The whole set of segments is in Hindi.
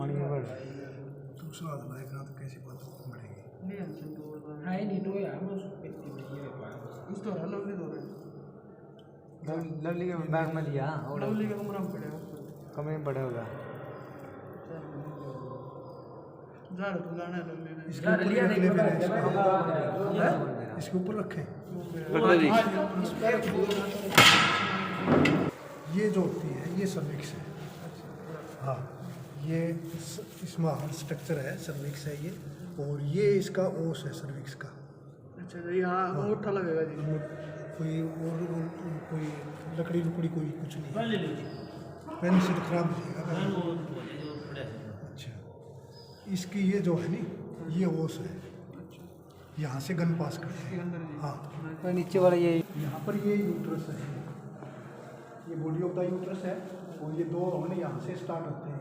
पानी में बढ़ दूसरा हाथ लाएगा तो कैसी बात बढ़ेगी। नहीं हमसे तो हाँ ये नहीं तो यार मैं उसको पेटी में ये पाया उस तो लवली दो रहे लवली के बैग में लिया और लवली का कमरा में पड़ेगा कमरे में पड़े होगा। जा रहे तो जाना है लवली ने इसके ऊपर लिया रख ले नहीं मेरे, पता इसके ऊपर रखे। हाँ ये जो होती है ये सर्विक्स है। हाँ ये इसमें हर स्ट्रक्चर है, सर्विक्स है ये, और ये इसका ओस है सर्विक्स का। अच्छा जी हाँ अंगूठा लगेगा जी कोई और कोई लकड़ी लुकड़ी कोई कुछ नहीं, पेन से तो खराब हो जाएगा। अच्छा इसकी ये जो है नी ये ओस है, यहाँ से गन पास करते हैं। हाँ और नीचे वाला ये यहाँ पर ये यूट्रस है, ये बॉडी ऑफ द यूट्रस है, और ये दो हमने यहाँ से स्टार्ट होते हैं,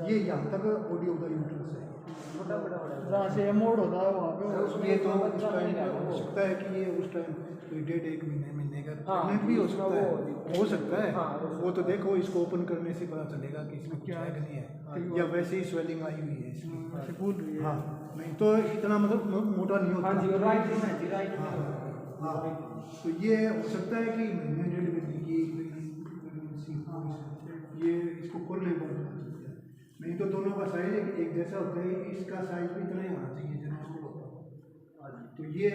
ये यहाँ तक बॉडी ऑफ द यूट्रस है। जहाँ से मोड़ होता है वहाँ पे ये तो उस टाइम हो सकता है कि ये उस टाइम कोई 1.5 महीने का प्रेगनेंट भी हो सकता है, वो तो देखो इसको ओपन करने से पता चलेगा कि इसमें क्या है कि नहीं है, या वैसे ही स्वेलिंग आई हुई है इसकी। ऐसे फूल रही है हाँ नहीं तो इतना मतलब मोटा नहीं होता। हाँ तो ये हो सकता है कि महीने 1.5 महीने की प्रेगनेंसी ये इसको खोलने पर पता चलता है। नहीं तो दोनों का साइज एक जैसा होता है, इसका साइज भी इतना ही होना चाहिए जनरल होता है। तो ये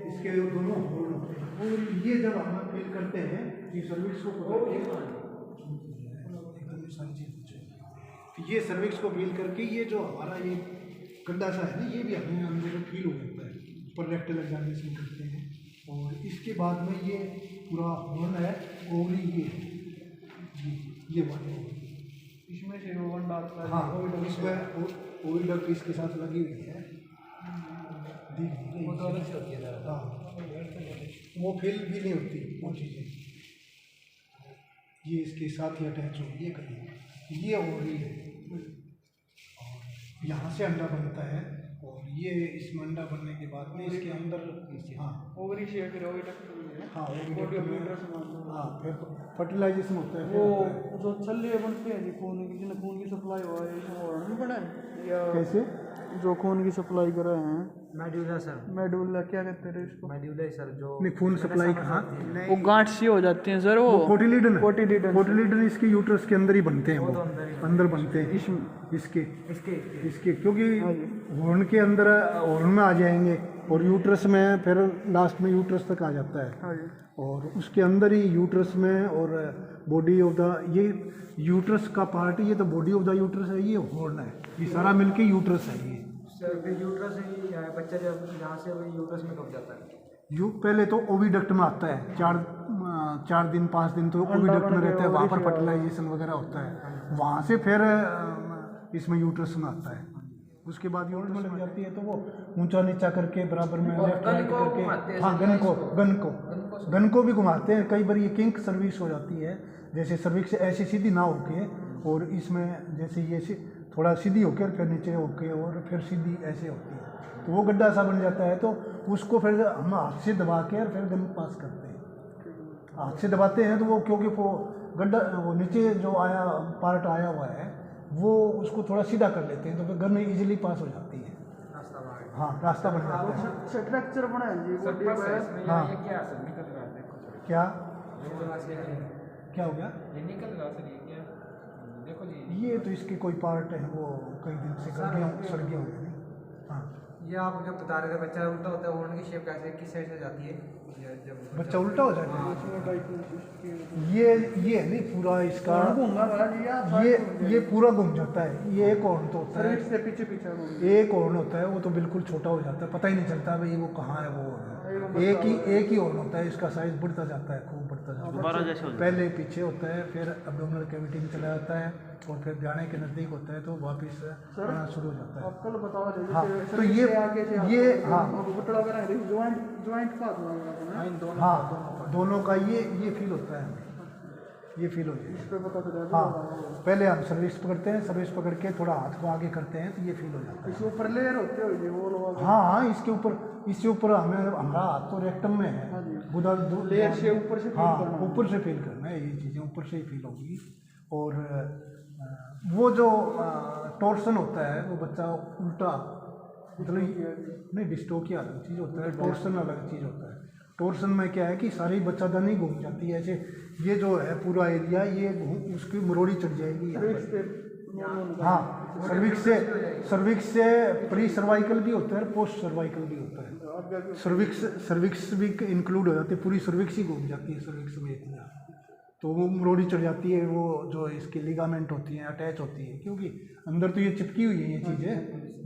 इसके दोनों होल होते हैं, और ये जब हम फिल करते हैं ये सर्विक्स को ये सर्विक्स को फील करके ये जो हमारा ये गड्ढा सा है ना ये भी हमें अंदर फील हो जाता है, ऊपर रेक्टल एग्जामिनेशन करते हैं। और इसके बाद में ये पूरा होल है, ओवरी ये वाली इसमें से वो वन डालता है हाँ इसमें ओवरी डक्ट इसके साथ लगी हुई है, दिख रही है। वो तो अलग से होती है हाँ वो फील भी नहीं होती वो चीज़ें, ये इसके साथ ही अटैच हो ये करिए, ये ओवरी है, और यहाँ से अंडा बनता है, और ये इसमें अंडा बनने के बाद में इसके अंदर हाँ ओवरी से फिर ओवरी तक हाँ बॉडी ऑफ यूट्रस में हाँ फिर फर्टिलाइजेशन होता है। वो जो छल्ले बनते हैं जी खून की, जिन्हें खून की सप्लाई हुआ है इसमें और नहीं बना है या कैसे जो खून की सप्लाई कर रहे हैं मेडुला सर मेडुला क्या कहते हैं इसको मेडुला सर जो नहीं खून सप्लाई कहाँ, वो गांठ सी हो जाती हैं सर वो कोटिलीडन कोटिलीडन इसके यूट्रस के अंदर ही बनते हैं, वो अंदर बनते हैं इसके इसके क्योंकि हॉर्न के अंदर हॉर्न में आ जाएंगे और यूट्रस में फिर लास्ट में यूट्रस तक आ जाता है, हाँ जी और उसके अंदर ही यूट्रस में और बॉडी ऑफ द ये यूट्रस का पार्ट, ये तो बॉडी ऑफ द यूट्रस है, ये हॉर्न है, ये सारा मिलके यूट्रस है। ये सर फिर यूट्रस ही बच्चा जब यहाँ से वो यूट्रस में कब जाता है पहले तो ओविडक्ट में आता है, 4 दिन 5 दिन तो ओविडक्ट में रहता है, वहाँ पर फर्टिलाइजेशन वगैरह होता है, वहाँ से फिर इसमें यूट्रस में आता है, उसके बाद यूट्रस में लग जाती है तो वो ऊंचा नीचा करके बराबर में लेफ्ट राइट करके हाँ गन को भी घुमाते हैं। कई बार ये किंक सर्विस हो जाती है, जैसे सर्विक्स ऐसी सीधी ना होके, और इसमें जैसे ये थोड़ा सीधी होके और फिर नीचे होके और फिर सीधी ऐसे होती है, तो वो गड्ढा सा बन जाता है, तो उसको फिर हम हाथ से दबा के और फिर गन पास करते हैं। हाथ से दबाते हैं तो वो क्योंकि वो गड्ढा वो नीचे जो आया पार्ट आया हुआ है वो उसको थोड़ा सीधा कर लेते हैं, तो फिर गन इजीली पास हो जाती है। हाँ रास्ता बन जाता है। स्ट्रक्चर बना है जी बॉडी का। हाँ ये क्या सर निकल रहा है देखो क्या क्या हो गया, ये निकल रहा सर ये क्या देखो जी ये तो इसके कोई पार्ट है वो कई दिन से सड़ गया हुआ है। हाँ ये आप जब बता रहे थे बच्चा उल्टा होता है हॉर्न की शेप कैसे किस साइड से जाती है जब बच्चा उल्टा हो जाता है, ये है नहीं पूरा इसका ये पूरा घूम जाता है, ये एक हॉर्न तो होता है, से पीछे एक हॉर्न होता है वो तो बिल्कुल छोटा हो जाता है, पता ही नहीं चलता भाई वो कहाँ है वो एक ही हॉर्न होता है, इसका साइज बढ़ता जाता है, खूब बढ़ता जाता है, पहले पीछे होता है फिर एब्डोमिनल कैविटी में चला जाता है और फिर जाने के नज़दीक होता है तो वापस आना शुरू हो जाता है। कल बताओ हाँ तो ये हाँ हाँ दोनों का ये फील होता है, ये फील हो जाए हाँ। पहले हम सर्विस पकड़ते हैं, सर्विस पकड़ के थोड़ा हाथ को आगे करते हैं तो ये फील हो जाता है। इसके ऊपर लेयर होते हो वो हाँ इसके ऊपर हमें हमारा हाथ तो रेक्टम में है, बुधा लेयर से ऊपर से हाँ ऊपर से फील करना है, ये चीज़ें ऊपर से ही फील होगी। और वो जो टॉर्सन होता है वो बच्चा उल्टा मतलब नहीं, डिस्टोकिया अलग चीज़ होता है, टॉर्सन अलग चीज़ होता है। टॉर्सन में क्या है कि सारी बच्चादानी घूम जाती है, ऐसे ये जो है पूरा एरिया ये उसकी मरोड़ी चढ़ जाएगी यहाँ पर। हाँ, सर्विक्स से प्री सर्वाइकल भी होता है, पोस्ट सर्वाइकल भी होता है। सर्विक्स भी इंक्लूड हो जाती है, पूरी सर्विक्स ही घूम जाती है सर्विक्स में इतना, तो वो मरोड़ी चढ़ जाती है। वो जो इसकी लिगामेंट होती हैं अटैच होती है, क्योंकि अंदर तो ये चिपकी हुई है ये चीज़ें,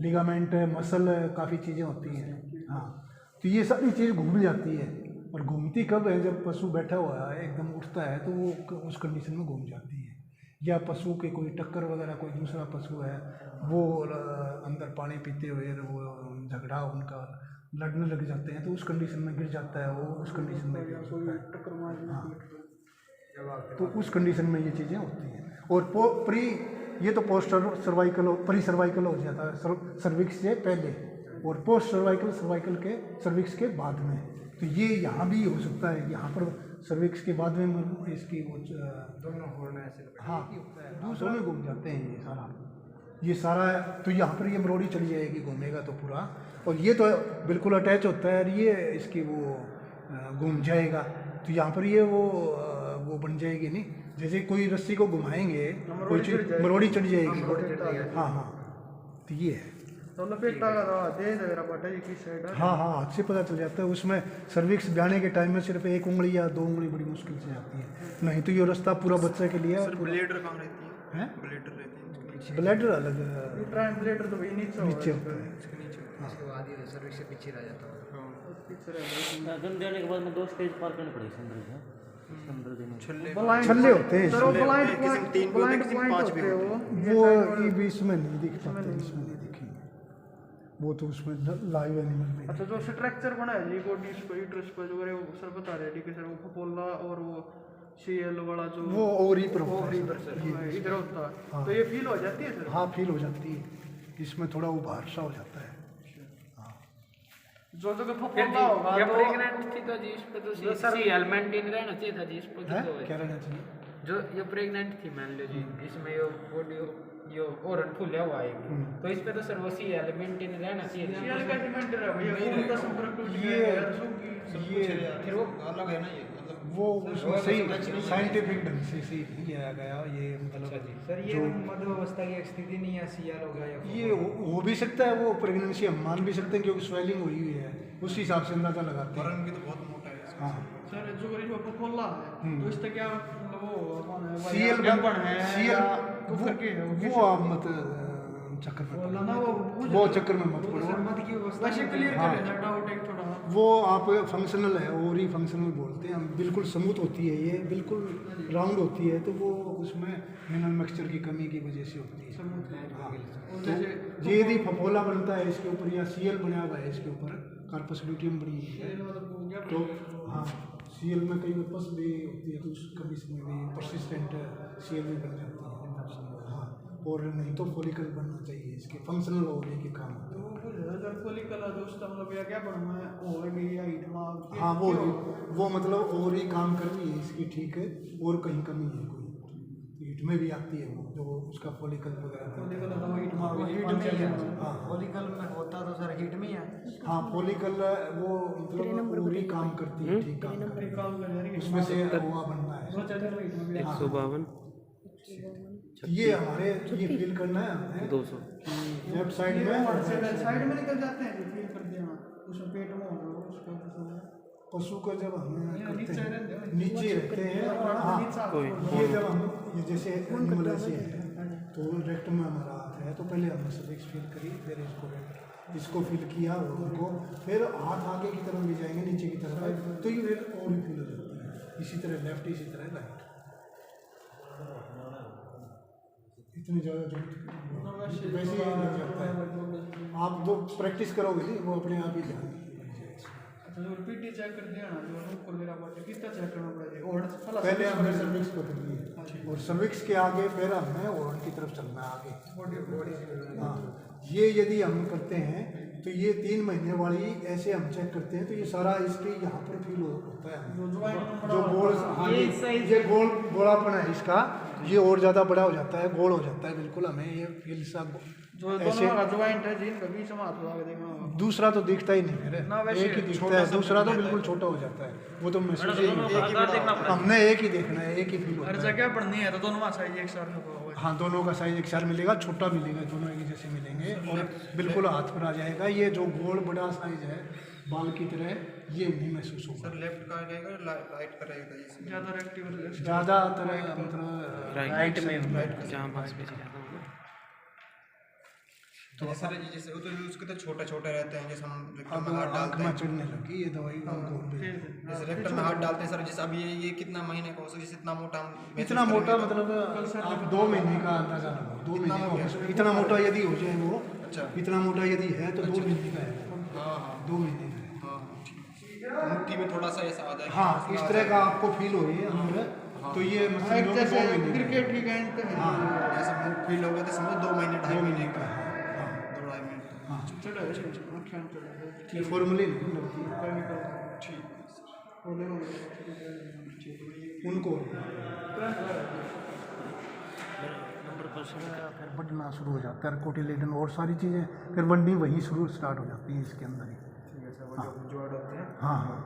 लिगामेंट मसल काफ़ी चीज़ें होती हैं। हाँ, तो ये सारी चीज़ घूम जाती है। और घूमती कब है, जब पशु बैठा हुआ है एकदम उठता है तो वो उस कंडीशन में घूम जाती है। या पशु के कोई टक्कर वगैरह कोई दूसरा पशु है वो अंदर पानी पीते हुए वो झगड़ा उनका लड़ने लग जाते हैं तो उस कंडीशन में गिर जाता है वो, उस कंडीशन में गिर सकता है। हाँ, तो उस कंडीशन में ये चीज़ें होती हैं। और ये तो पोस्ट सर्वाइकल प्री सर्वाइकल हो जाता है सर्विक्स से पहले, और पोस्ट सर्वाइकल के सर्विक्स के बाद में। तो ये यहाँ भी हो सकता है, यहाँ पर सर्विक्स के बाद में इसकी वो दोनों होना ऐसे। हाँ, दूसरों में घूम जाते हैं ये सारा तो यहाँ पर ये मरोड़ी चली जाएगी घूमेगा तो पूरा। और ये तो बिल्कुल अटैच होता है और ये इसकी वो घूम जाएगा तो यहाँ पर ये वो बन जाएगी नहीं, जैसे कोई रस्सी को घुमाएंगे कोई चीज मरोड़ी चढ़ जाएगी। हाँ हाँ, तो ये है। हाँ हाँ, हाथ से पता चल जाता है। उसमें सर्विक्स ब्याने के टाइम में सिर्फ एक उंगली या 2 उंगली बड़ी मुश्किल से जाती है, नहीं तो ये रास्ता पूरा बच्चे के लिए। ब्लेडर कहाँ रहती है? ब्लेडर अलग ब्लेडर तो नीचे होता है। उसके बाद ये सर्विस से पीछे रह जाता है। गन देने के बाद में 2 स्टेज पार करनी पड़ेगी संदर्भ छल्ले होते हैं वो वो ये भी इसमें नहीं दिख पाते, इसमें नहीं दिखेंगे वो तो उसमें लाइव एनिमल में। अच्छा, जो स्ट्रक्चर बना है जी बॉडी पर यूट्रस पर जो वो सर बता रहे हैं कि सर वो फपोला और वो सीएल वाला जो वो ओवरी पर इधर होता है, तो ये फील हो जाती है सर? हाँ, फील हो जाती है, इसमें थोड़ा उभार सा हो जाता है। जो जगह फपोला होगा या तो प्रेग्नेंट थी तो जी इस पे तो सीएल मेंटेन रहना चाहिए था जी, इस पे क्या रहना चाहिए? जो ये प्रेग्नेंट थी मान लो जी, इसमें ये बॉडी यो और फूला हुआ है तो इस पे तो सर वो सीएल मेंटेन रहना चाहिए। सीएल का मेंटेन रहा भैया, खून का संपर्क टूट गया है ये फिर वो अलग है ना, ये मतलब वो उसमें सही साइंटिफिक ढंग से सही नहीं किया गया ये, मतलब सर ये मध्य अवस्था की स्थिति नहीं है, सीएल हो गया ये हो भी सकता है, वो प्रेगनेंसी हम मान भी सकते हैं क्योंकि स्वेलिंग हुई हुई है, उस हिसाब से अंदाजा लगाते हैं। वरण भी तो बहुत मोटा है। हाँ, सर जो गरीब फपोला है तो इससे क्या मतलब वो कौन है सीएल डंपन है सीएल या कुकर के है वो आप मत चक्कर में बोला ना वो चक्कर में मत पड़ो। मध्य की अवस्था वैसे क्लियर कर लेना डाउट एक थोड़ा। वो आप फंक्शनल है और ही फंक्शनल बोलते हैं हम, बिल्कुल स्मूथ होती है ये, बिल्कुल राउंड होती है, तो वो उसमें मिनरल मिक्सचर की कमी की वजह से होती है। हाँ, तो ये यदि फपोला बनता है इसके ऊपर या सीएल बना हुआ है इसके ऊपर, कार्पस ल्यूटियम बनी है तो हाँ, सीएल में कई पस भी होती है तो उस कंडीशन में भी परसिस्टेंट सीएल भी बन जाती है। हाँ, और नहीं तो फॉलिकल बनना चाहिए, इसके फंक्शनल होने के काम होते हैं। फॉलिकल दोस्त मतलब या क्या बनना है और भी या हीट मार। हाँ, वो मतलब और ही काम कर रही है इसकी, ठीक है, और कहीं कमी है कोई हीट में भी आती है वो जो उसका फॉलिकल वगैरह। फॉलिकल तो हीट मार हीट में ही है। हाँ, फॉलिकल में होता तो सर हीट में ही है। हाँ, फॉलिकल वो मतलब पूरी काम करती है, ठीक काम करती है, काम कर रही है उसमें से हुआ बनना है। 152 ये हमारे ये फील करना है हमें 200 लेफ्ट साइड में साइड में निकल जाते हैं फील कर देना उसमें पेट में हो जाओ उसका पशु का जब हमें करते हैं नीचे नीचे रहते हैं। हाँ, ये जब हम ये जैसे एनिमल ऐसे है तो रेक्ट में हमारा हाथ है तो पहले हमने सर्विक्स फील करी, फिर इसको फील किया उनको, फिर हाथ आगे की तरफ ले जाएंगे नीचे की तरफ तो ये और भी फील हो जाती है। इसी तरह लेफ्ट, इसी तरह राइट, इतनी ज़्यादा जरूरत वैसे ही लग जाता है। आप जो प्रैक्टिस करोगे नहीं वो अपने आप ही ध्यान। अच्छा, जो पीटी चेक कर दिया ना जो ऊपर मेरा बॉडी कितना चेक करना पड़ेगा? और पहले हमने सर्विक्स पकड़ ली और सर्विक्स के आगे फिर हमें ओवन की तरफ चलना है आगे। हाँ, ये यदि हम करते हैं तो ये 3 महीने वाली ऐसे हम चेक करते हैं तो ये सारा इसके यहाँ पर फील होता है जो गोल। हाँ, ये गोल गोलापन है इसका, ये और ज़्यादा बड़ा हो जाता है, गोल हो जाता है बिल्कुल, हमें ये फील सा जो ऐसे दोनों का ज्वाइंट है जिनका बीच में हाथ लगा के देखना होगा। दूसरा तो दिखता ही नहीं मेरे, ना वैसे एक ही दिखता है, दूसरा तो बिल्कुल छोटा हो जाता है, वो तो महसूस ही नहीं, हमने एक ही देखना है, एक ही फील हर होता है। जगह पढ़नी है तो दोनों का साइज एक साथ होगा। हाँ, दोनों का साइज एक साथ मिलेगा, छोटा मिलेगा, दोनों एक जैसे मिलेंगे और बिल्कुल हाथ पर आ जाएगा। ये जो गोल बड़ा साइज है बाल की तरह, ये नहीं महसूस होगा। सर लेफ्ट का रहेगा राइट का रहेगा जैसे ज़्यादा एक्टिव ज़्यादातर मतलब राइट में जहाँ पास में तो सर जैसे वो तो उसके तो छोटे छोटे रहते हैं, जैसे हम रेक्टम अब में हाथ आँख डालते में हैं, चढ़ने लगी ये दवाई उनको जैसे रेक्टम में हाथ डालते हैं सर, जैसे अब ये कितना महीने का हो सकता है, जैसे इतना मोटा हम महसूस इतना मोटा करेंगे तो- मतलब आप 2 महीने का अंदाजा लगाओ, 2 महीने का हो सकता है। इतना मोटा यदि हो जाए वो, अच्छा इतना मोटा यदि है तो 2 महीने का है, हाँ हाँ 2 महीने का है। हाँ ठीक। मुट्ठी में थोड़ा सा ऐसा आ जाएगा। हाँ, इस तरह का आपको फील हो रही है अंदर, तो ये मतलब जैसे 2 महीने का है। क्रिकेट की गेंद पे है। जैसे मुख फील होगा तो समझो 2 महीने 2.5 महीने का है, 2.5 महीने का। हाँ, चढ़ा है आख्यान चढ़ा है। ये फॉर्मूले नहीं लगती है केमिकल ठीक है उनको। फिर बढ़ना शुरू हो जाता है कोटिलेडन और सारी चीज़ें, फिर बढ़नी वहीं शुरू स्टार्ट हो जाती है इसके अंदर ही। हाँ हाँ,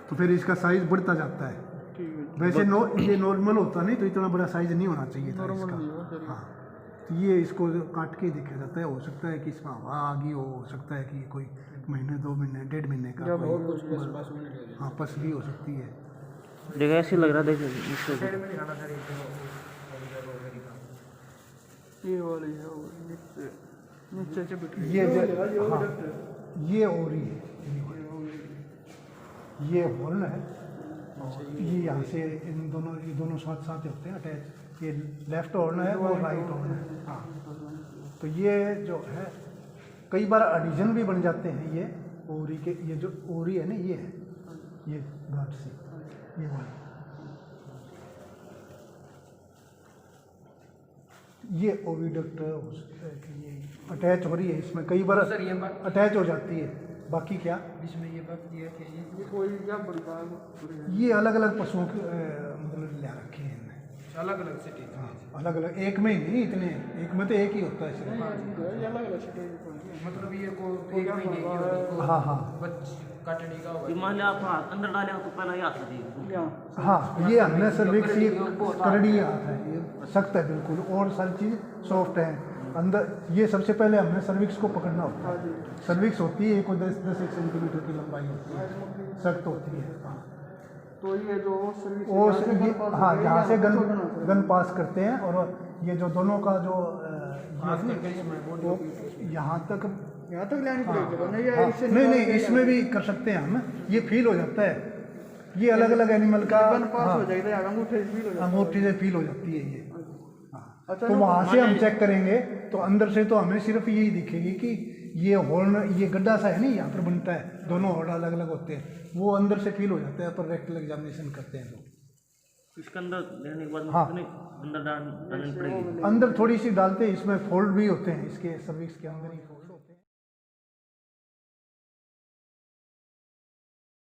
तो फिर इसका साइज बढ़ता जाता है। वैसे ये नॉर्मल होता नहीं तो इतना बड़ा साइज नहीं होना चाहिए था इसका। हाँ, तो ये इसको काट के ही देखा जाता है, हो सकता है कि इसमें हवा आ गई हो सकता है कि कोई महीने 2 महीने 1.5 महीने का कोई, हाँ, पस भी हो सकती है। देखो ऐसे लग रहा है, देखो ये वाली है वो नीचे नीचे से बिट ये हाँ, ये ओरी है, ये हॉर्न है, ये यहाँ से इन दोनों, ये दोनों साथ साथ होते हैं अटैच। ये लेफ्ट हॉर्न है और राइट हॉर्न है। हाँ, तो ये जो है कई बार एडिशन भी बन जाते हैं ये ओरी के, ये जो ओरी है ना ये है, ये गांठ से ये वाली, ये ओविडक्ट हो सकता है कि ये अटैच हो रही है इसमें, कई बार सर ये अटैच हो जाती है। बाकी क्या इसमें ये बात ये है कि ये कोई क्या बड़ी ये अलग अलग पशुओं के मतलब ले रखे हैं इनने, अलग अलग सिटी अलग अलग, एक में ही नहीं इतने, एक में तो एक ही होता है सिर्फ। अलग अलग स्टेज मतलब ये को 1 महीने की होगी, हाँ हाँ कटनी का होगा। मान लिया आप हाथ अंदर डाले हो तो पहला ही हाथ लगी। हाँ, ये हमने सर्विक्स ये करड़ी हाथ है, ये सख्त है बिल्कुल और सारी चीज़ सॉफ्ट है अंदर। ये सबसे पहले हमने सर्विक्स को पकड़ना होता है। सर्विक्स होती है कोई 10 सेंटीमीटर की लंबाई होती है, सख्त होती है। हाँ, तो ये जो सर्विस और ये हाँ, जहाँ से गन पास करते हैं, और ये जो दोनों का जो यहाँ तक लाइन पड़ेगी हाँ, नहीं इसमें भी कर सकते हैं हम, ये फील हो जाता है। ये अलग अलग एनिमल का पास हो जाएगा, अंगूठे से फील हो जाएगा, अंगूठी से फील हो जाती है ये। अच्छा, तो वहाँ से हम चेक करेंगे तो अंदर से तो हमें सिर्फ यही दिखेगी कि ये हॉर्न, ये गड्ढा सा है नहीं यहाँ पर बनता है, दोनों हॉर्न अलग अलग होते हैं, वो अंदर से फील हो जाता है पर रेक्टल एग्जामिनेशन करते हैं तो इसके अंदर लेने के बाद हाँ। कितने अंदर डालनी पड़ेगी? अंदर थोड़ी सी डालते हैं, इसमें फोल्ड भी होते हैं, इसके सर्विक्स के अंदर ही